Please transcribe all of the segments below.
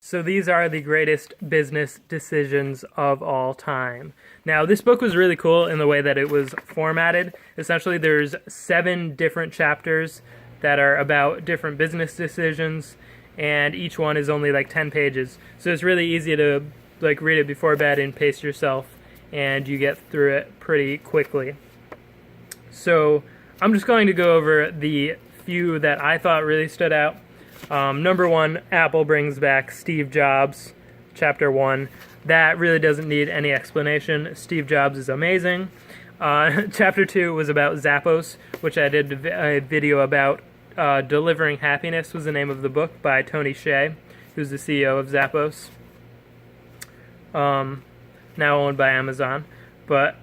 So these are the greatest business decisions of all time. Now, this book was really cool in the way that it was formatted. Essentially, there's 7 different chapters that are about different business decisions, and each one is only like 10 pages. So it's really easy to like read it before bed and pace yourself, and you get through it pretty quickly. So I'm just going to go over the few that I thought really stood out. Number 1, Apple brings back Steve Jobs, Chapter 1. That really doesn't need any explanation. Steve Jobs is amazing. Chapter 2 was about Zappos, which I did a video about. Delivering Happiness was the name of the book by Tony Hsieh, who's the CEO of Zappos, now owned by Amazon. But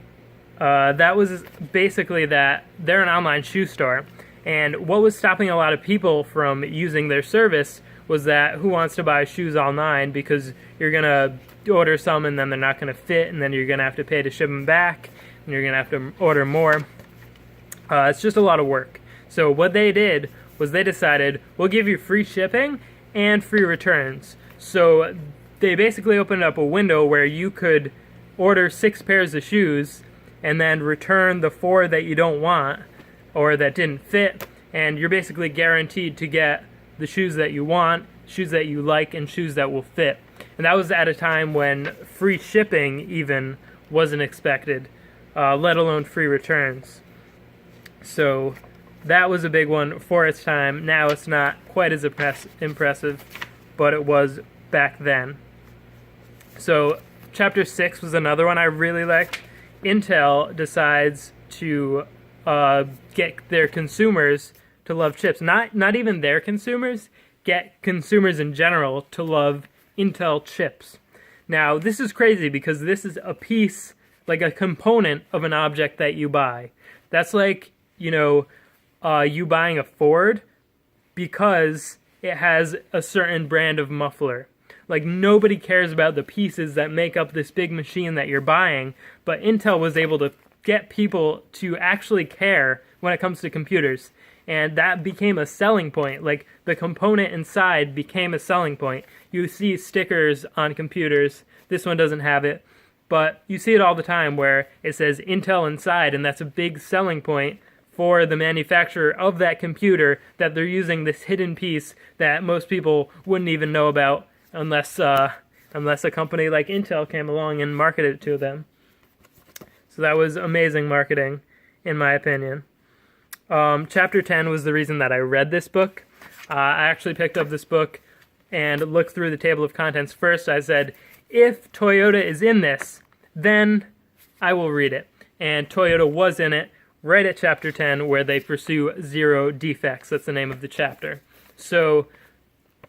that was basically that they're an online shoe store. And what was stopping a lot of people from using their service was that who wants to buy shoes online, because you're going to order some and then they're not going to fit, and then you're going to have to pay to ship them back, and you're going to have to order more. It's just a lot of work. So what they did was they decided, we'll give you free shipping and free returns. So they basically opened up a window where you could order 6 pairs of shoes and then return the 4 that you don't want or that didn't fit, and you're basically guaranteed to get the shoes that you want, shoes that you like, and shoes that will fit. And that was at a time when free shipping even wasn't expected, let alone free returns. So that was a big one for its time. Now it's not quite as impressive, but it was back then. So Chapter 6 was another one I really liked. Intel decides to get their consumers to love chips. Not even their consumers, get consumers in general to love Intel chips. Now, this is crazy because this is a piece, like a component of an object that you buy. That's like, you buying a Ford because it has a certain brand of muffler. Like, nobody cares about the pieces that make up this big machine that you're buying, but Intel was able to get people to actually care when it comes to computers. And that became a selling point. Like, the component inside became a selling point. You see stickers on computers. This one doesn't have it. But you see it all the time where it says Intel inside, and that's a big selling point for the manufacturer of that computer, that they're using this hidden piece that most people wouldn't even know about unless a company like Intel came along and marketed it to them. So that was amazing marketing, in my opinion. Chapter 10 was the reason that I read this book. I actually picked up this book and looked through the table of contents first. I said, if Toyota is in this, then I will read it. And Toyota was in it right at Chapter 10, where they pursue 0 defects. That's the name of the chapter. So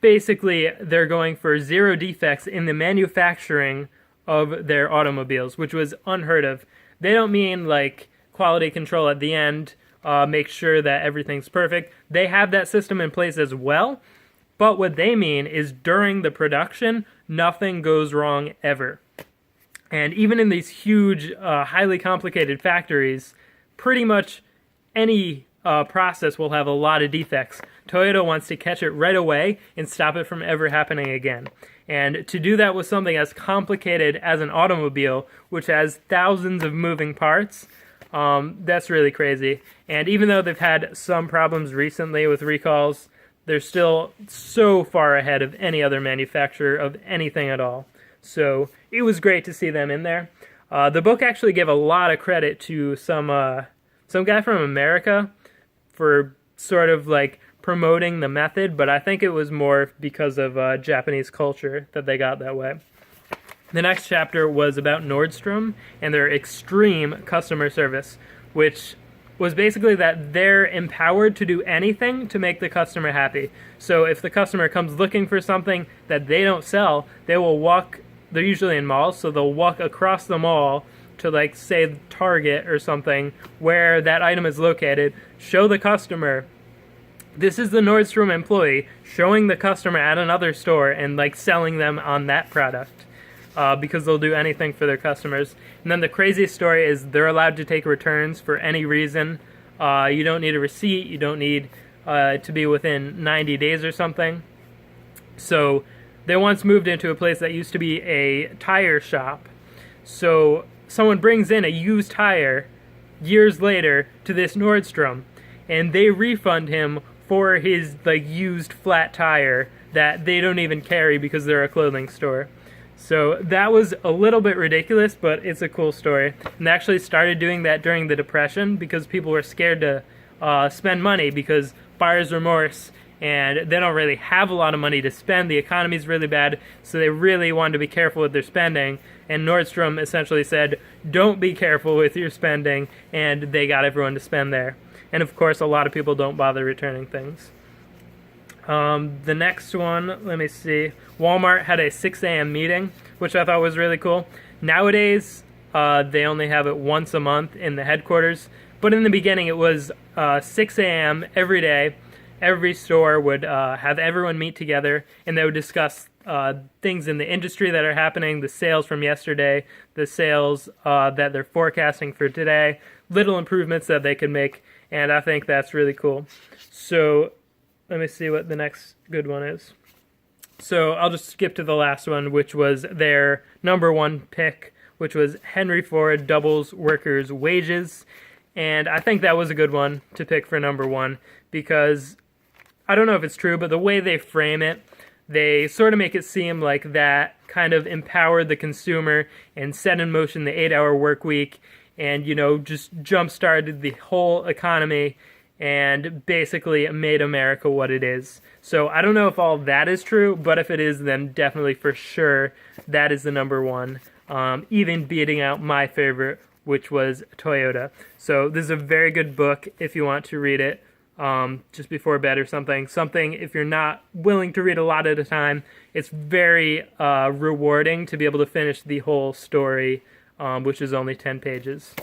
basically, they're going for 0 defects in the manufacturing of their automobiles, which was unheard of. They don't mean like quality control at the end, make sure that everything's perfect. They have that system in place as well, but what they mean is during the production, nothing goes wrong ever. And even in these huge, highly complicated factories, pretty much any process will have a lot of defects. Toyota wants to catch it right away and stop it from ever happening again. And to do that with something as complicated as an automobile, which has thousands of moving parts, that's really crazy. And even though they've had some problems recently with recalls, they're still so far ahead of any other manufacturer of anything at all. So it was great to see them in there. The book actually gave a lot of credit to some guy from America for sort of like promoting the method, but I think it was more because of Japanese culture that they got that way. The next chapter was about Nordstrom and their extreme customer service, which was basically that they're empowered to do anything to make the customer happy. So if the customer comes looking for something that they don't sell, they will walk, they're usually in malls, so they'll walk across the mall to, like, say Target or something, where that item is located, show the customer, this is the Nordstrom employee showing the customer at another store and, like, selling them on that product. Because they'll do anything for their customers. And then the craziest story is they're allowed to take returns for any reason. You don't need a receipt. You don't need to be within 90 days or something. So they once moved into a place that used to be a tire shop. So someone brings in a used tire years later to this Nordstrom, and they refund him for his used flat tire that they don't even carry because they're a clothing store. So that was a little bit ridiculous, but it's a cool story. And they actually started doing that during the Depression because people were scared to spend money because buyer's remorse, and they don't really have a lot of money to spend. The economy's really bad, so they really wanted to be careful with their spending. And Nordstrom essentially said, don't be careful with your spending, and they got everyone to spend there. And of course, a lot of people don't bother returning things. The next one, let me see. Walmart had a 6 a.m. meeting, which I thought was really cool. Nowadays, they only have it once a month in the headquarters. But in the beginning, it was 6 a.m. every day. Every store would have everyone meet together, and they would discuss things in the industry that are happening, the sales from yesterday, the sales that they're forecasting for today, little improvements that they can make, and I think that's really cool. So let me see what the next good one is. So I'll just skip to the last one, which was their number one pick, which was Henry Ford doubles workers' wages. And I think that was a good one to pick for number one because I don't know if it's true, but the way they frame it, they sort of make it seem like that kind of empowered the consumer and set in motion the 8-hour work week and, just jump-started the whole economy and basically made America what it is. So I don't know if all that is true, but if it is, then definitely for sure that is the number one, even beating out my favorite, which was Toyota. So this is a very good book if you want to read it just before bed or something. Something, if you're not willing to read a lot at a time, it's very rewarding to be able to finish the whole story, which is only 10 pages.